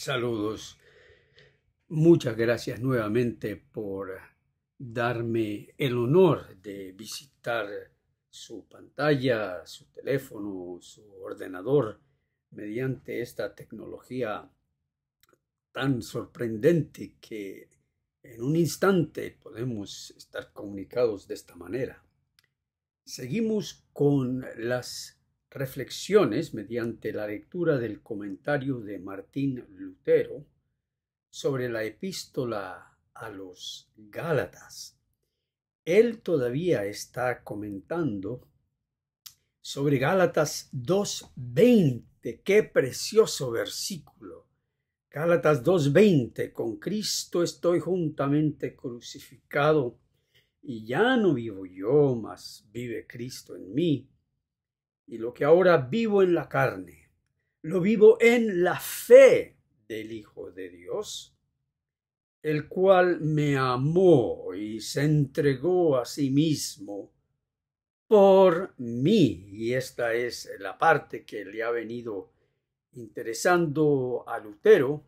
Saludos. Muchas gracias nuevamente por darme el honor de visitar su pantalla, su teléfono, su ordenador mediante esta tecnología tan sorprendente que en un instante podemos estar comunicados de esta manera. Seguimos con las reflexiones mediante la lectura del comentario de Martín Lutero sobre la epístola a los Gálatas. Él todavía está comentando sobre Gálatas 2:20. ¡Qué precioso versículo! Gálatas 2:20. Con Cristo estoy juntamente crucificado, y ya no vivo yo, mas vive Cristo en mí. Y lo que ahora vivo en la carne, lo vivo en la fe del Hijo de Dios, el cual me amó y se entregó a sí mismo por mí. Y esta es la parte que le ha venido interesando a Lutero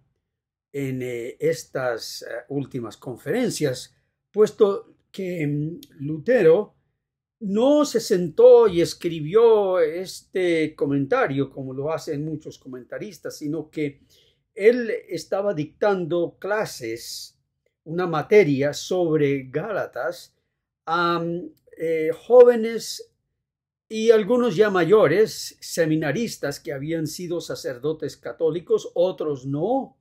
en estas últimas conferencias, puesto que Lutero no se sentó y escribió este comentario como lo hacen muchos comentaristas, sino que él estaba dictando clases, una materia sobre Gálatas a jóvenes y algunos ya mayores, seminaristas que habían sido sacerdotes católicos, otros no.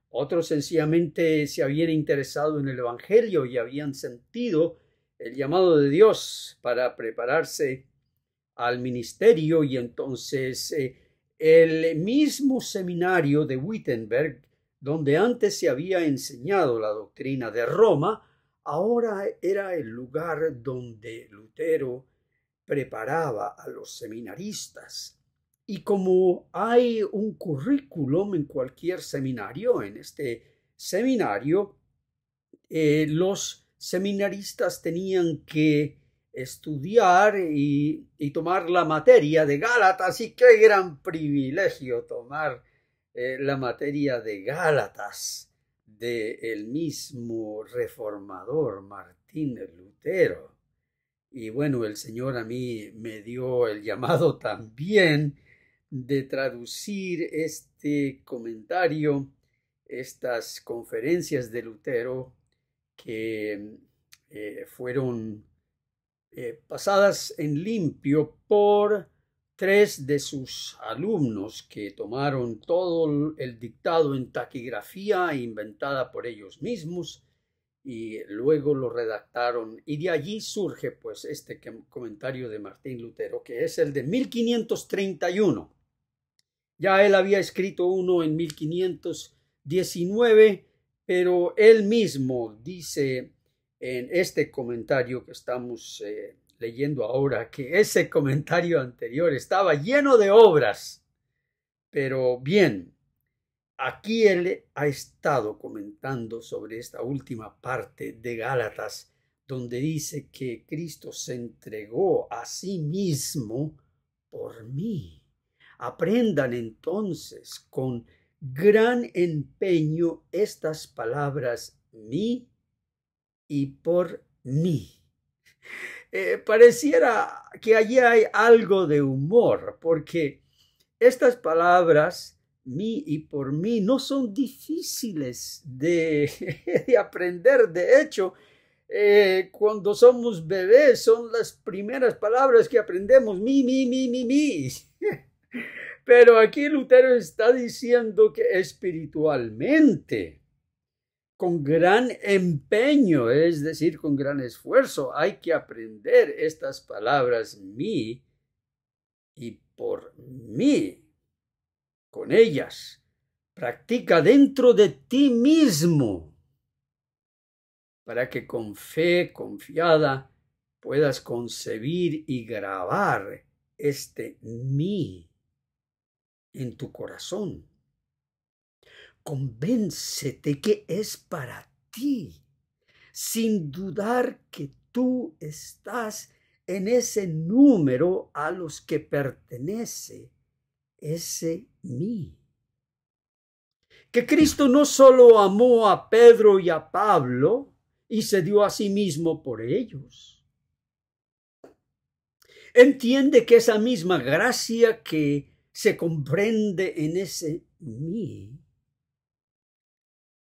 Otros sencillamente se habían interesado en el Evangelio y habían sentido el llamado de Dios para prepararse al ministerio, y entonces el mismo seminario de Wittenberg, donde antes se había enseñado la doctrina de Roma, ahora era el lugar donde Lutero preparaba a los seminaristas. Y como hay un currículum en cualquier seminario, en este seminario, los seminaristas tenían que estudiar y tomar la materia de Gálatas, y qué gran privilegio tomar la materia de Gálatas del mismo reformador Martín Lutero. Y bueno, el Señor a mí me dio el llamado también de traducir este comentario, estas conferencias de Lutero que fueron pasadas en limpio por 3 de sus alumnos que tomaron todo el dictado en taquigrafía inventada por ellos mismos y luego lo redactaron, y de allí surge pues este comentario de Martín Lutero, que es el de 1531. Ya él había escrito uno en 1519, pero él mismo dice en este comentario que estamos leyendo ahora que ese comentario anterior estaba lleno de obras. Pero bien, aquí él ha estado comentando sobre esta última parte de Gálatas, donde dice que Cristo se entregó a sí mismo por mí. Aprendan entonces con gran empeño estas palabras, mí y por mí. Pareciera que allí hay algo de humor, porque estas palabras, mí y por mí, no son difíciles de aprender. De hecho, cuando somos bebés son las primeras palabras que aprendemos, mi. Pero aquí Lutero está diciendo que espiritualmente, con gran empeño, es decir, con gran esfuerzo, hay que aprender estas palabras, mí y por mí. Con ellas, practica dentro de ti mismo, para que con fe confiada puedas concebir y grabar este mí en tu corazón. Convéncete que es para ti, sin dudar que tú estás en ese número a los que pertenece ese mí. que Cristo no solo amó a Pedro y a Pablo y se dio a sí mismo por ellos. Entiende que esa misma gracia que se comprende en ese mí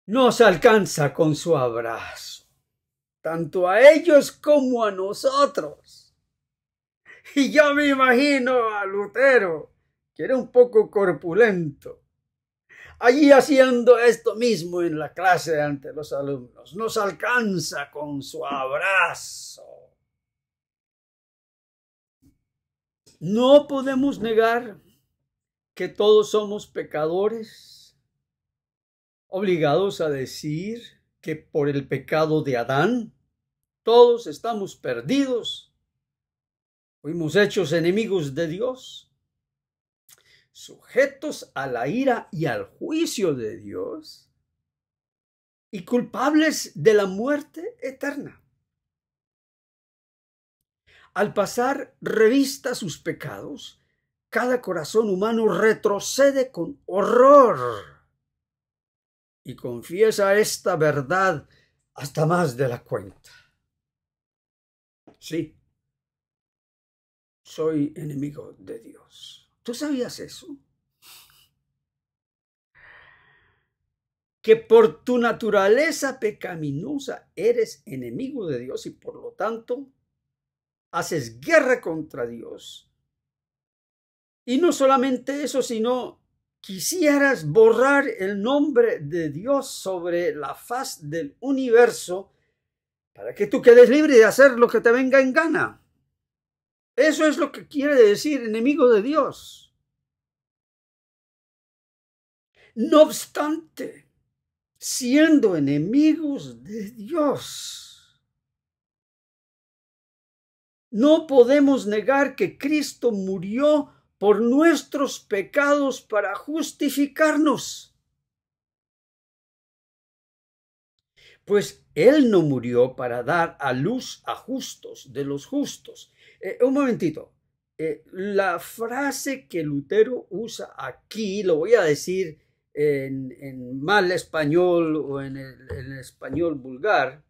nos alcanza con su abrazo, tanto a ellos como a nosotros. Y yo me imagino a Lutero, que era un poco corpulento, allí haciendo esto mismo en la clase ante los alumnos. Nos alcanza con su abrazo. No podemos negar que todos somos pecadores, obligados a decir que por el pecado de Adán todos estamos perdidos, fuimos hechos enemigos de Dios, sujetos a la ira y al juicio de Dios y culpables de la muerte eterna. Al pasar revista a sus pecados, cada corazón humano retrocede con horror y confiesa esta verdad hasta más de la cuenta. Sí, soy enemigo de Dios. ¿Tú sabías eso? Que por tu naturaleza pecaminosa eres enemigo de Dios y por lo tanto haces guerra contra Dios. Y no solamente eso, sino quisieras borrar el nombre de Dios sobre la faz del universo para que tú quedes libre de hacer lo que te venga en gana. Eso es lo que quiere decir enemigo de Dios. No obstante, siendo enemigos de Dios, no podemos negar que Cristo murió por nuestros pecados para justificarnos. Pues Él no murió para dar a luz a justos de los justos. Un momentito. La frase que Lutero usa aquí, lo voy a decir en mal español o en el español vulgar,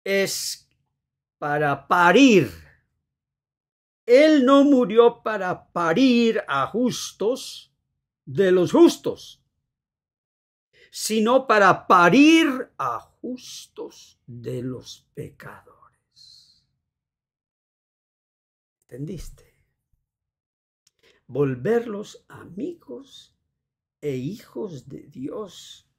es para parir. Él no murió para parir a justos de los justos, sino para parir a justos de los pecadores. ¿Entendiste? Volverlos amigos e hijos de Dios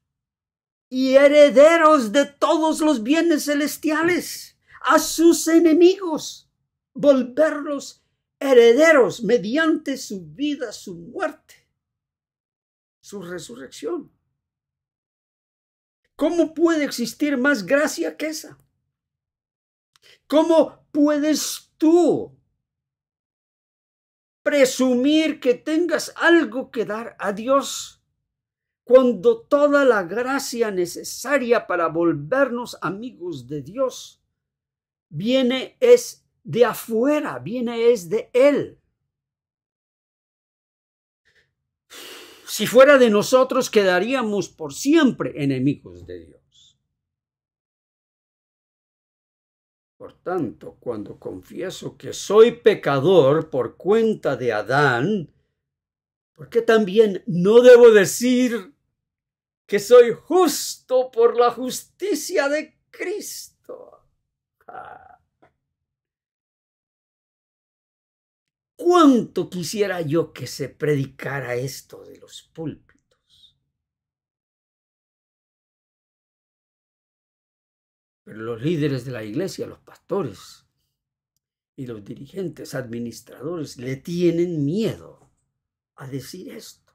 y herederos de todos los bienes celestiales, a sus enemigos. Volverlos herederos mediante su vida, su muerte, su resurrección. ¿Cómo puede existir más gracia que esa? ¿Cómo puedes tú presumir que tengas algo que dar a Dios cuando toda la gracia necesaria para volvernos amigos de Dios viene es de afuera, viene es de Él? Si fuera de nosotros, quedaríamos por siempre enemigos de Dios. Por tanto, cuando confieso que soy pecador por cuenta de Adán, ¿por qué también no debo decir que soy justo por la justicia de Cristo? ¿Cuánto quisiera yo que se predicara esto de los púlpitos? Pero los líderes de la iglesia, los pastores y los dirigentes administradores le tienen miedo a decir esto.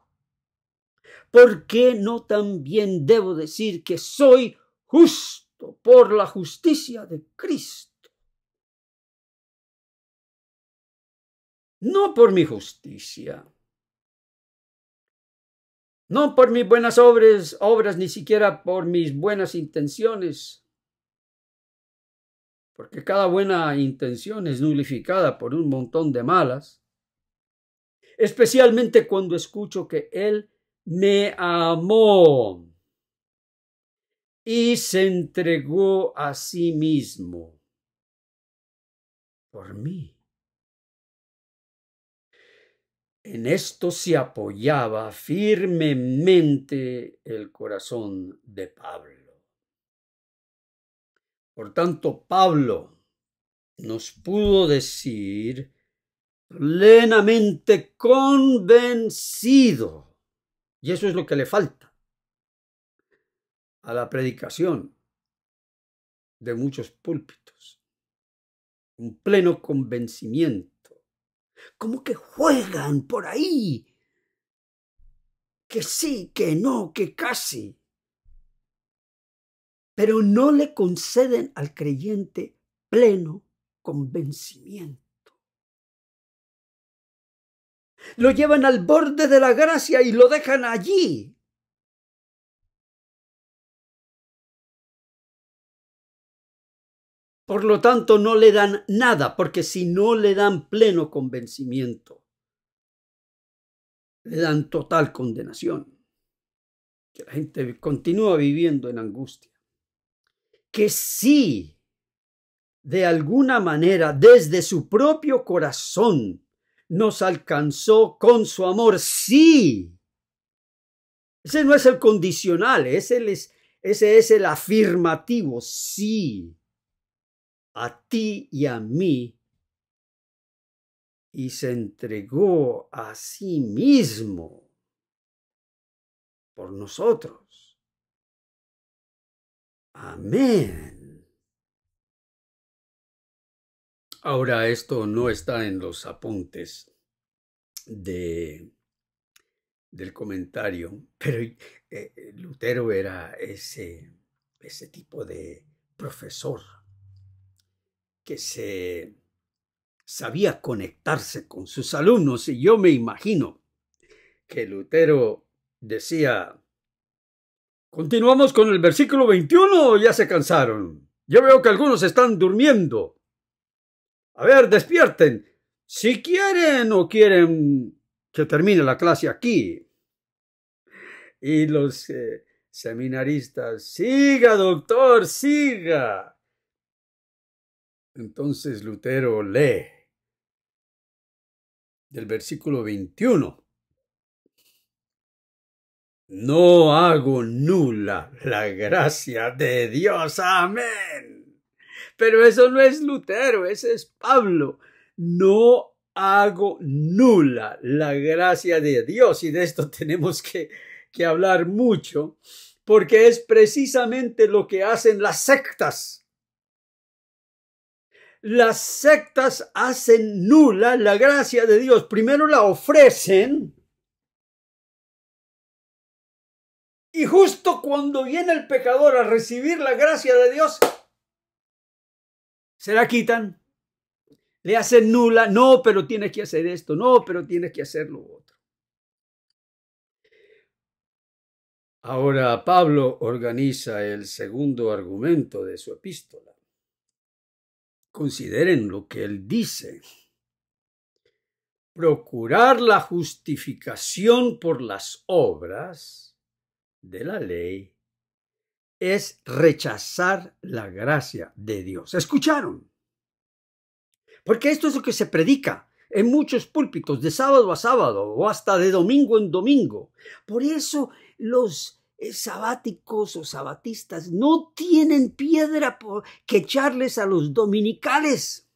¿Por qué no también debo decir que soy justo por la justicia de Cristo? No por mi justicia, no por mis buenas obras, ni siquiera por mis buenas intenciones, porque cada buena intención es nulificada por un montón de malas, especialmente cuando escucho que Él me amó y se entregó a sí mismo por mí. En esto se apoyaba firmemente el corazón de Pablo. Por tanto, Pablo nos pudo decir plenamente convencido, y eso es lo que le falta a la predicación de muchos púlpitos, un pleno convencimiento. Como que juegan por ahí, que sí, que no, que casi, pero no le conceden al creyente pleno convencimiento. Lo llevan al borde de la gracia y lo dejan allí. Por lo tanto, no le dan nada, porque si no le dan pleno convencimiento, le dan total condenación. Que la gente continúa viviendo en angustia. Que sí, de alguna manera, desde su propio corazón, nos alcanzó con su amor. Sí. Ese no es el condicional, ese es el afirmativo. Sí. A ti y a mí, y se entregó a sí mismo por nosotros. Amén. Ahora, esto no está en los apuntes del comentario, pero Lutero era ese tipo de profesor que se sabía conectarse con sus alumnos, y yo me imagino que Lutero decía: ¿continuamos con el versículo 21 o ya se cansaron? Yo veo que algunos están durmiendo. A ver, despierten. Si quieren o quieren que termine la clase aquí. Y los seminaristas: siga, doctor, siga. Entonces Lutero lee del versículo 21. No hago nula la gracia de Dios. Amén. Pero eso no es Lutero, ese es Pablo. No hago nula la gracia de Dios. Y de esto tenemos que hablar mucho, porque es precisamente lo que hacen las sectas. Las sectas hacen nula la gracia de Dios. Primero la ofrecen, y justo cuando viene el pecador a recibir la gracia de Dios, se la quitan, le hacen nula. No, pero tienes que hacer esto. No, pero tienes que hacer lo otro. Ahora Pablo organiza el segundo argumento de su epístola. Consideren lo que él dice: procurar la justificación por las obras de la ley es rechazar la gracia de Dios. ¿Escucharon? Porque esto es lo que se predica en muchos púlpitos, de sábado a sábado o hasta de domingo en domingo. Por eso los sabáticos o sabatistas no tienen piedra que echarles a los dominicales,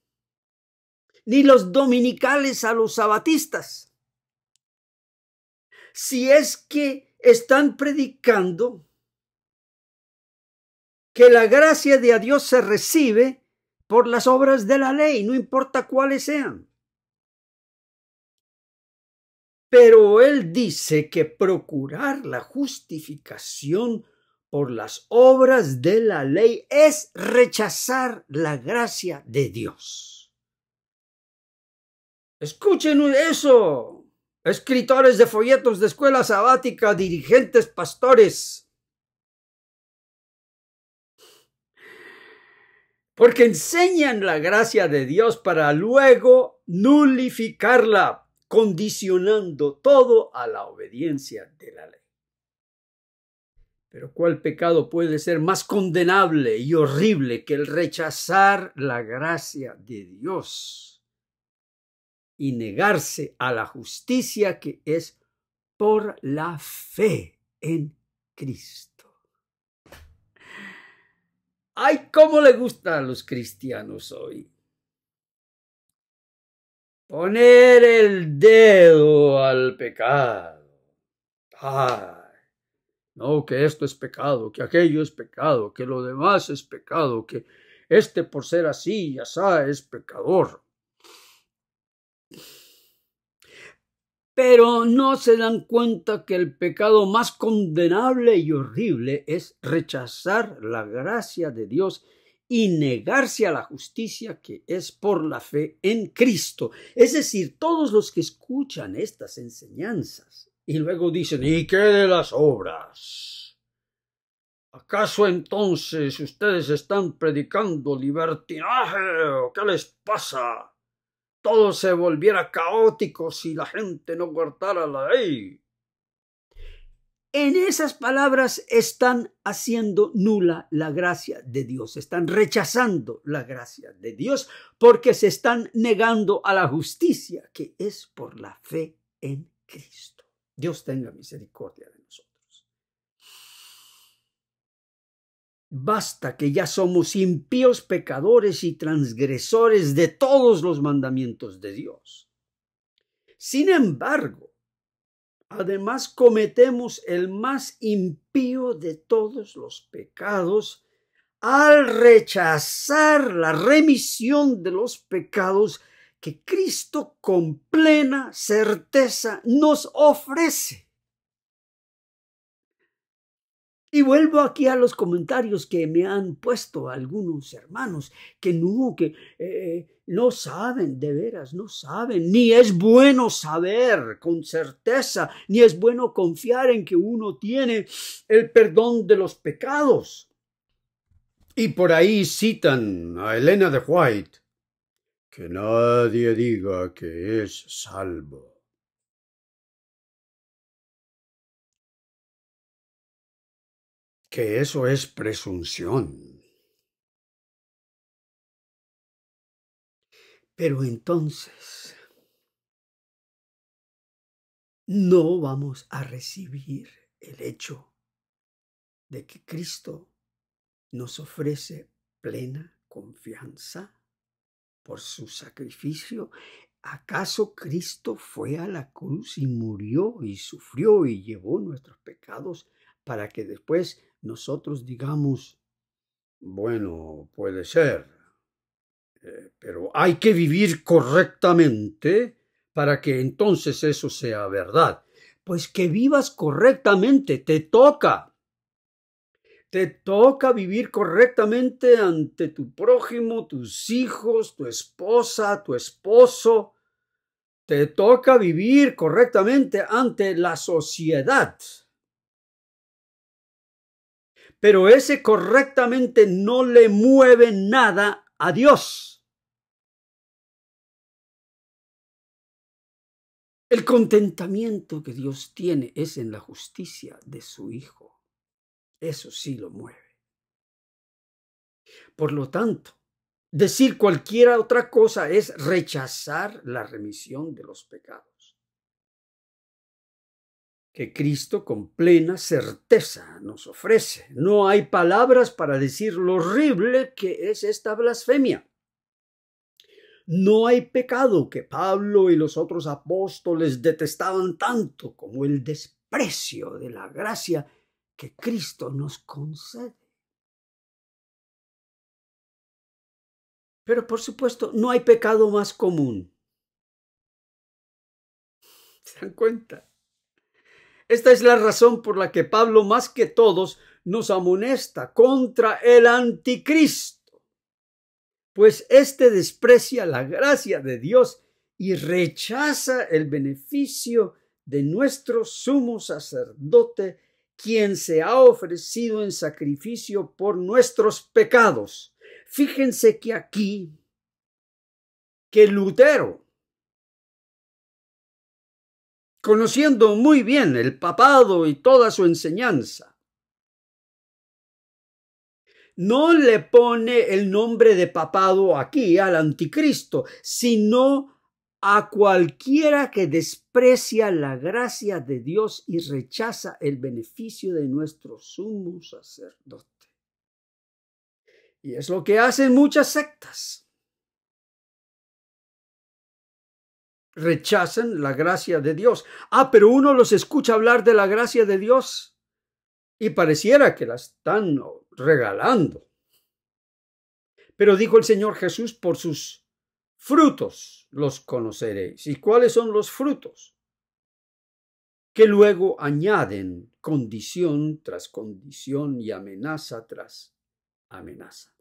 ni los dominicales a los sabatistas. Si es que están predicando que la gracia de Dios se recibe por las obras de la ley, no importa cuáles sean. Pero él dice que procurar la justificación por las obras de la ley es rechazar la gracia de Dios. Escuchen eso, escritores de folletos de escuela sabática, dirigentes, pastores. Porque enseñan la gracia de Dios para luego nulificarla, condicionando todo a la obediencia de la ley. Pero ¿cuál pecado puede ser más condenable y horrible que el rechazar la gracia de Dios y negarse a la justicia que es por la fe en Cristo? ¡Ay, cómo le gusta a los cristianos hoy! Poner el dedo al pecado. ¡Ay! No, que esto es pecado, que aquello es pecado, que lo demás es pecado, que este por ser así y asá es pecador. Pero no se dan cuenta que el pecado más condenable y horrible es rechazar la gracia de Dios y negarse a la justicia que es por la fe en Cristo. Es decir, todos los que escuchan estas enseñanzas y luego dicen, ¿y qué de las obras? ¿Acaso entonces ustedes están predicando libertinaje o qué les pasa? Todo se volviera caótico si la gente no guardara la ley. En esas palabras están haciendo nula la gracia de Dios, están rechazando la gracia de Dios porque se están negando a la justicia que es por la fe en Cristo. Dios tenga misericordia de nosotros. Basta que ya somos impíos pecadores y transgresores de todos los mandamientos de Dios. Sin embargo, además cometemos el más impío de todos los pecados al rechazar la remisión de los pecados que Cristo con plena certeza nos ofrece. Y vuelvo aquí a los comentarios que me han puesto algunos hermanos, que no saben, de veras, no saben, ni es bueno saber con certeza, ni es bueno confiar en que uno tiene el perdón de los pecados. Y por ahí citan a Elena de White, que nadie diga que es salvo. Que eso es presunción. Pero entonces no vamos a recibir el hecho de que Cristo nos ofrece plena confianza por su sacrificio. ¿Acaso Cristo fue a la cruz y murió y sufrió y llevó nuestros pecados para que después nosotros digamos, bueno, puede ser, pero hay que vivir correctamente para que entonces eso sea verdad? Pues que vivas correctamente, te toca. Te toca vivir correctamente ante tu prójimo, tus hijos, tu esposa, tu esposo. Te toca vivir correctamente ante la sociedad. Pero ese correctamente no le mueve nada a Dios. El contentamiento que Dios tiene es en la justicia de su Hijo. Eso sí lo mueve. Por lo tanto, decir cualquier otra cosa es rechazar la remisión de los pecados que Cristo con plena certeza nos ofrece. No hay palabras para decir lo horrible que es esta blasfemia. No hay pecado que Pablo y los otros apóstoles detestaban tanto como el desprecio de la gracia que Cristo nos concede. Pero por supuesto, no hay pecado más común. ¿Se dan cuenta? Esta es la razón por la que Pablo, más que todos, nos amonesta contra el anticristo, pues éste desprecia la gracia de Dios y rechaza el beneficio de nuestro sumo sacerdote, quien se ha ofrecido en sacrificio por nuestros pecados. Fíjense que aquí, que Lutero, conociendo muy bien el papado y toda su enseñanza, no le pone el nombre de papado aquí al anticristo, sino a cualquiera que desprecia la gracia de Dios y rechaza el beneficio de nuestro sumo sacerdote. Y es lo que hacen muchas sectas. Rechazan la gracia de Dios. Pero uno los escucha hablar de la gracia de Dios y pareciera que la están regalando. Pero dijo el Señor Jesús, por sus frutos los conoceréis. ¿Y cuáles son los frutos? Que luego añaden condición tras condición y amenaza tras amenaza.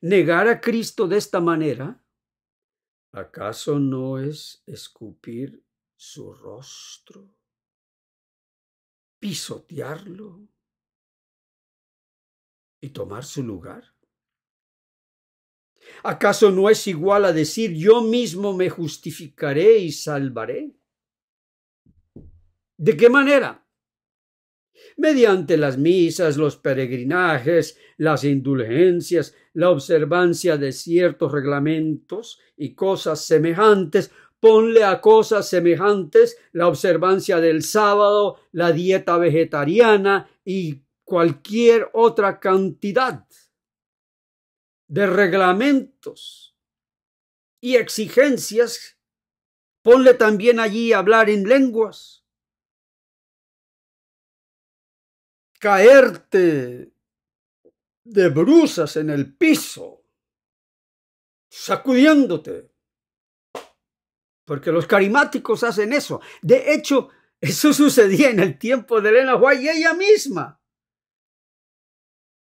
Negar a Cristo de esta manera, ¿acaso no es escupir su rostro, pisotearlo y tomar su lugar? ¿Acaso no es igual a decir yo mismo me justificaré y salvaré? ¿De qué manera? Mediante las misas, los peregrinajes, las indulgencias, la observancia de ciertos reglamentos y cosas semejantes. Ponle a cosas semejantes la observancia del sábado, la dieta vegetariana y cualquier otra cantidad de reglamentos y exigencias. Ponle también allí hablar en lenguas, caerte de bruças en el piso, sacudiéndote, porque los carismáticos hacen eso. De hecho, eso sucedía en el tiempo de Elena White y ella misma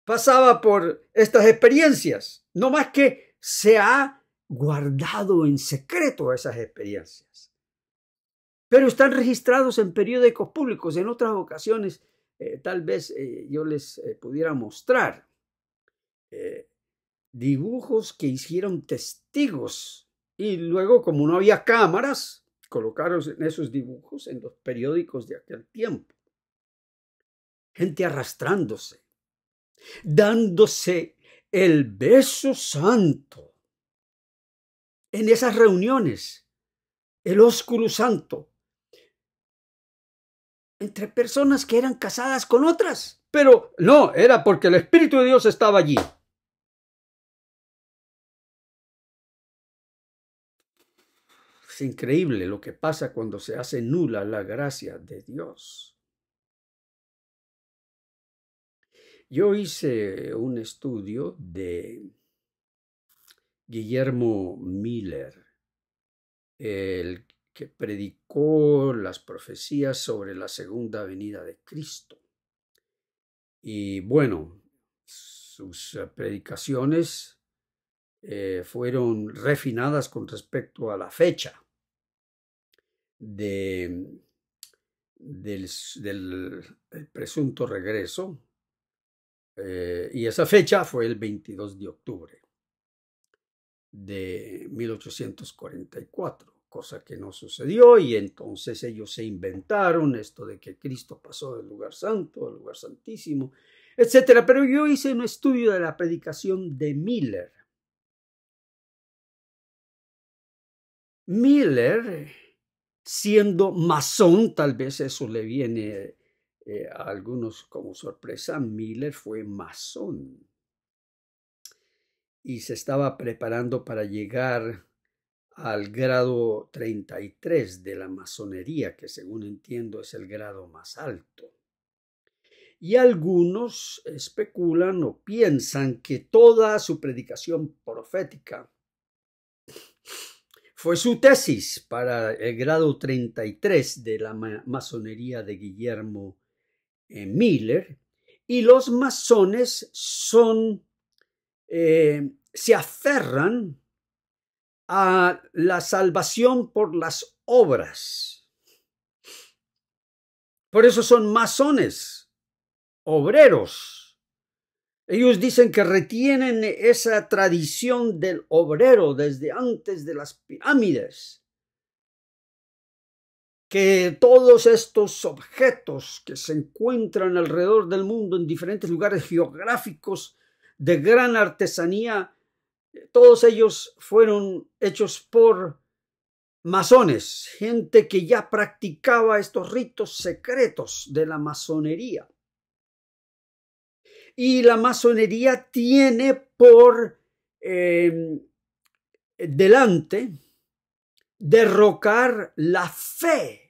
pasaba por estas experiencias, no más que se ha guardado en secreto esas experiencias, pero están registrados en periódicos públicos. En otras ocasiones tal vez yo les pudiera mostrar dibujos que hicieron testigos y luego, como no había cámaras, colocaron esos dibujos en los periódicos de aquel tiempo. Gente arrastrándose, dándose el beso santo en esas reuniones, el ósculo santo, entre personas que eran casadas con otras, pero no, era porque el Espíritu de Dios estaba allí. Es increíble lo que pasa cuando se hace nula la gracia de Dios. Yo hice un estudio de Guillermo Miller, el que predicó las profecías sobre la segunda venida de Cristo. Y bueno, sus predicaciones fueron refinadas con respecto a la fecha del presunto regreso. Y esa fecha fue el 22 de octubre de 1844, cosa que no sucedió, y entonces ellos se inventaron esto de que Cristo pasó del lugar santo al lugar santísimo, etcétera. Pero yo hice un estudio de la predicación de Miller. Miller, siendo masón, tal vez eso le viene a algunos como sorpresa, Miller fue masón y se estaba preparando para llegar al grado 33 de la masonería, que según entiendo es el grado más alto. Y algunos especulan o piensan que toda su predicación profética fue su tesis para el grado 33 de la masonería de Guillermo Miller, y los masones se aferran a la salvación por las obras. Por eso son masones, obreros. Ellos dicen que retienen esa tradición del obrero desde antes de las pirámides. que todos estos objetos que se encuentran alrededor del mundo en diferentes lugares geográficos de gran artesanía, todos ellos fueron hechos por masones, gente que ya practicaba estos ritos secretos de la masonería. Y la masonería tiene por delante derrocar la fe.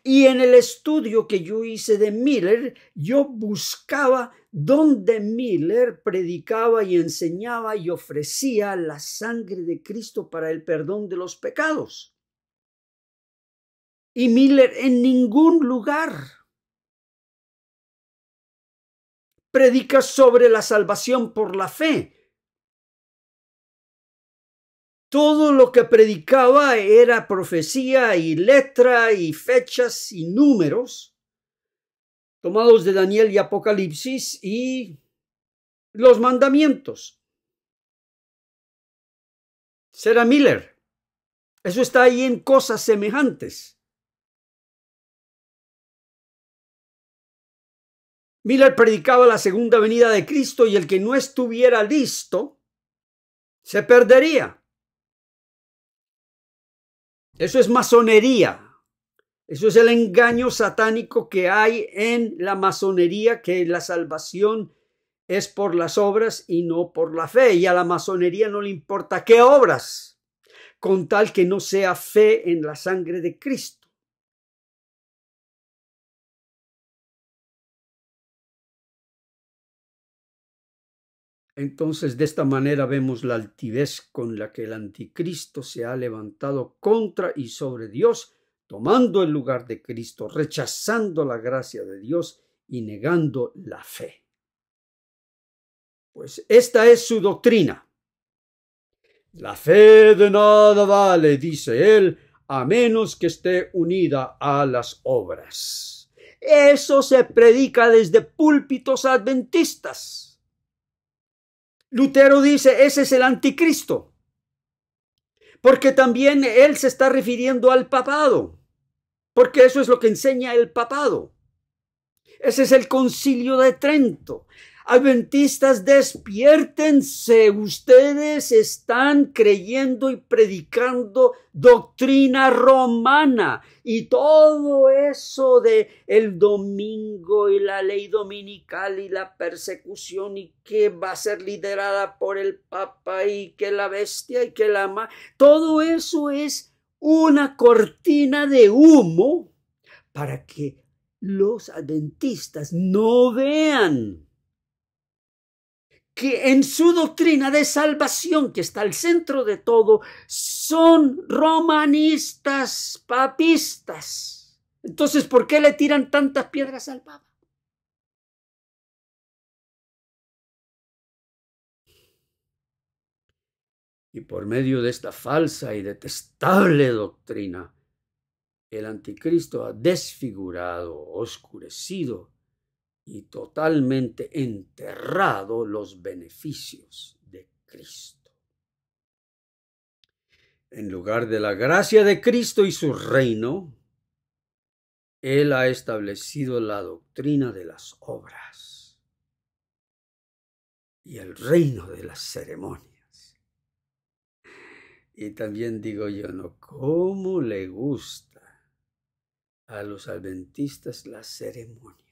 Y en el estudio que yo hice de Miller, yo buscaba dónde Miller predicaba y enseñaba y ofrecía la sangre de Cristo para el perdón de los pecados. Y Miller en ningún lugar predica sobre la salvación por la fe. Todo lo que predicaba era profecía y letra y fechas y números tomados de Daniel y Apocalipsis y los mandamientos. Sarah Miller. Eso está ahí en Cosas Semejantes. Miller predicaba la segunda venida de Cristo y el que no estuviera listo se perdería. Eso es masonería. Eso es el engaño satánico que hay en la masonería, que la salvación es por las obras y no por la fe. Y a la masonería no le importa qué obras, con tal que no sea fe en la sangre de Cristo. Entonces, de esta manera vemos la altivez con la que el anticristo se ha levantado contra y sobre Dios, tomando el lugar de Cristo, rechazando la gracia de Dios y negando la fe. Pues esta es su doctrina. La fe de nada vale, dice él, a menos que esté unida a las obras. Eso se predica desde púlpitos adventistas. Lutero dice, ese es el anticristo, porque también él se está refiriendo al papado, porque eso es lo que enseña el papado. Ese es el Concilio de Trento. Adventistas, despiértense, ustedes están creyendo y predicando doctrina romana y todo eso de el domingo y la ley dominical y la persecución y que va a ser liderada por el Papa y que la bestia y que la todo eso es una cortina de humo para que los adventistas no vean que en su doctrina de salvación, que está al centro de todo, son romanistas, papistas. Entonces, ¿por qué le tiran tantas piedras al Papa? Y por medio de esta falsa y detestable doctrina, el anticristo ha desfigurado, oscurecido y totalmente enterrado los beneficios de Cristo. En lugar de la gracia de Cristo y su reino, él ha establecido la doctrina de las obras y el reino de las ceremonias. Y también digo yo, ¿no? ¿Cómo le gusta a los adventistas las ceremonias?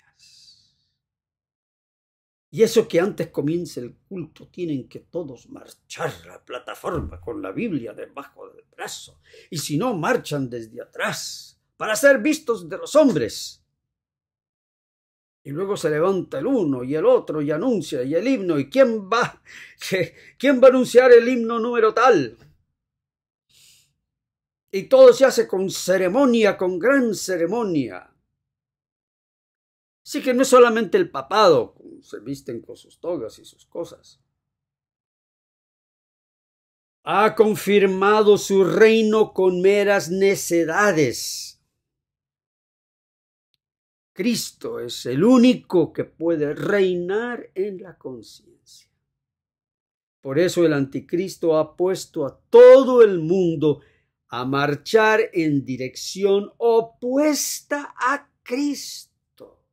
Y eso que antes comience el culto, tienen que todos marchar a la plataforma con la Biblia debajo del brazo. Y si no, marchan desde atrás para ser vistos de los hombres. Y luego se levanta el uno y el otro y anuncia y el himno. ¿Y quién va a anunciar el himno número tal? Y todo se hace con ceremonia, con gran ceremonia. Así que no es solamente el papado, se visten con sus togas y sus cosas. Ha confirmado su reino con meras necedades. Cristo es el único que puede reinar en la conciencia. Por eso el anticristo ha puesto a todo el mundo a marchar en dirección opuesta a Cristo,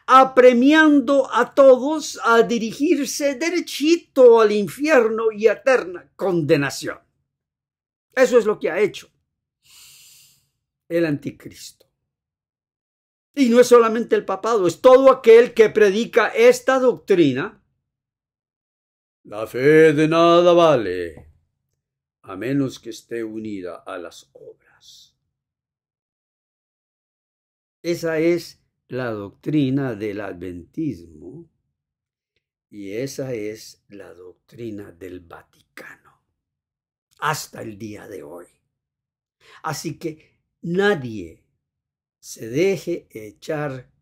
apremiando a todos a dirigirse derechito al infierno y eterna condenación. Eso es lo que ha hecho el anticristo. Y no es solamente el papado, es todo aquel que predica esta doctrina. La fe de nada vale, a menos que esté unida a las obras. Esa es la doctrina del adventismo y esa es la doctrina del Vaticano hasta el día de hoy. Así que nadie se deje echar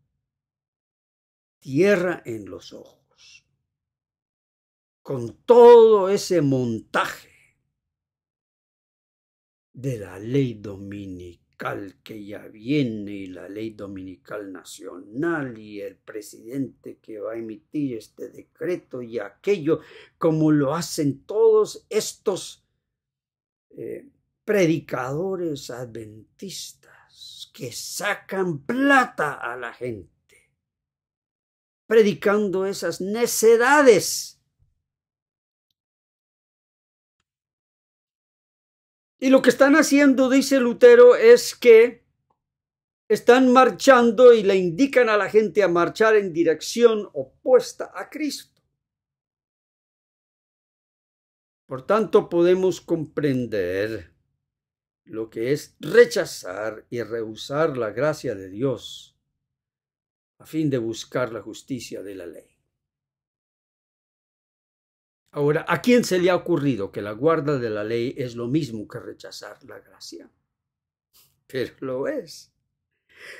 tierra en los ojos con todo ese montaje de la ley dominical que ya viene y la ley dominical nacional y el presidente que va a emitir este decreto y aquello, como lo hacen todos estos predicadores adventistas que sacan plata a la gente, predicando esas necedades. Y lo que están haciendo, dice Lutero, es que están marchando y le indican a la gente a marchar en dirección opuesta a Cristo. Por tanto, podemos comprender lo que es rechazar y rehusar la gracia de Dios a fin de buscar la justicia de la ley. Ahora, ¿a quién se le ha ocurrido que la guarda de la ley es lo mismo que rechazar la gracia? Pero lo es.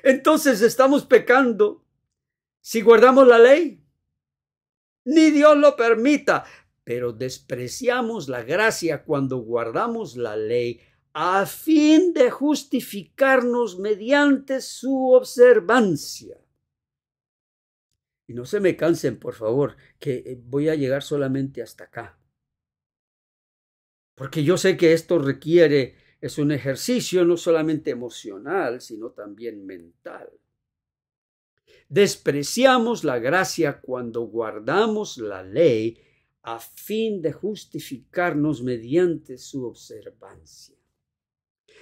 Entonces estamos pecando si guardamos la ley. Ni Dios lo permita, pero despreciamos la gracia cuando guardamos la ley a fin de justificarnos mediante su observancia. Y no se me cansen, por favor, que voy a llegar solamente hasta acá. Porque yo sé que esto es un ejercicio no solamente emocional, sino también mental. Despreciamos la gracia cuando guardamos la ley a fin de justificarnos mediante su observancia.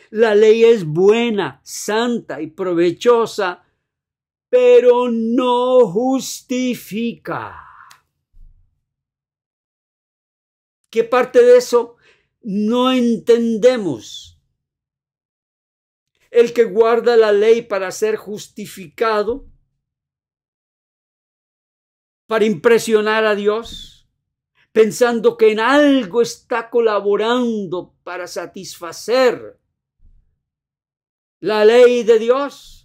La ley es buena, santa y provechosa, pero no justifica. ¿Qué parte de eso no entendemos? El que guarda la ley para ser justificado, para impresionar a Dios, pensando que en algo está colaborando para satisfacer la ley de Dios.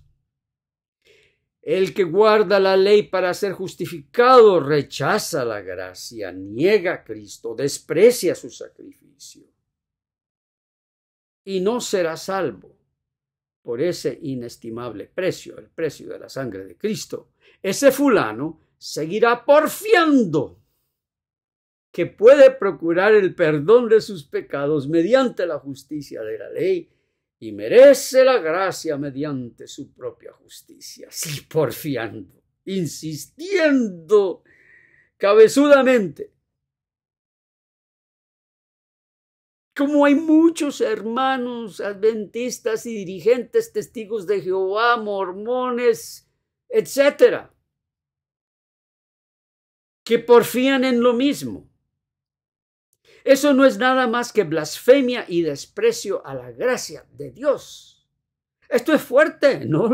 El que guarda la ley para ser justificado rechaza la gracia, niega a Cristo, desprecia su sacrificio y no será salvo por ese inestimable precio, el precio de la sangre de Cristo. Ese fulano seguirá porfiando que puede procurar el perdón de sus pecados mediante la justicia de la ley y merece la gracia mediante su propia justicia. Sí, porfiando, insistiendo cabezudamente. Como hay muchos hermanos adventistas y dirigentes testigos de Jehová, mormones, etcétera, que porfían en lo mismo. Eso no es nada más que blasfemia y desprecio a la gracia de Dios. Esto es fuerte, no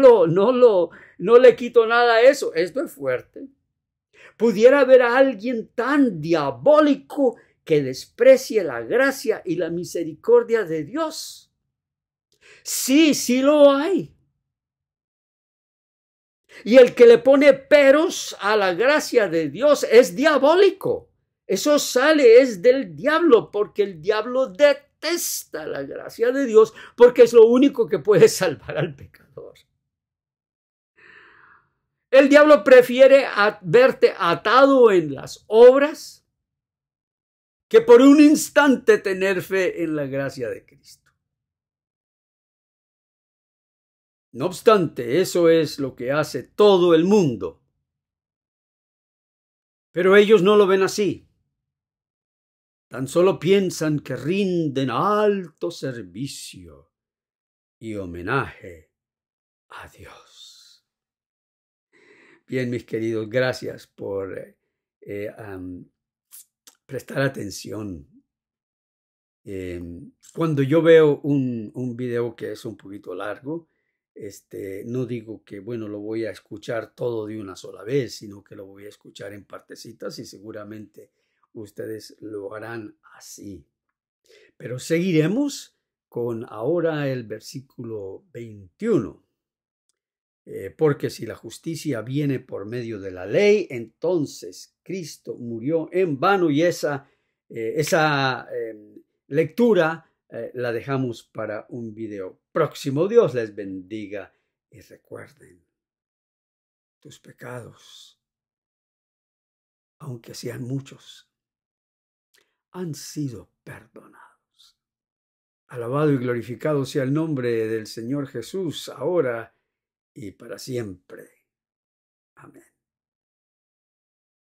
le quito nada a eso, esto es fuerte. Pudiera haber a alguien tan diabólico que desprecie la gracia y la misericordia de Dios. Sí, sí lo hay. Y el que le pone peros a la gracia de Dios es diabólico. Eso es del diablo, porque el diablo detesta la gracia de Dios, porque es lo único que puede salvar al pecador. El diablo prefiere verte atado en las obras que por un instante tener fe en la gracia de Cristo. No obstante, eso es lo que hace todo el mundo. Pero ellos no lo ven así. Tan solo piensan que rinden alto servicio y homenaje a Dios. Bien, mis queridos, gracias por prestar atención. Cuando yo veo un video que es un poquito largo, no digo que, bueno, lo voy a escuchar todo de una sola vez, sino que lo voy a escuchar en partecitas y seguramente ustedes lo harán así. Pero seguiremos con ahora el versículo 21. Porque si la justicia viene por medio de la ley, entonces Cristo murió en vano y esa lectura la dejamos para un video próximo. Dios les bendiga y recuerden, tus pecados, aunque sean muchos, han sido perdonados. Alabado y glorificado sea el nombre del Señor Jesús, ahora y para siempre. Amén.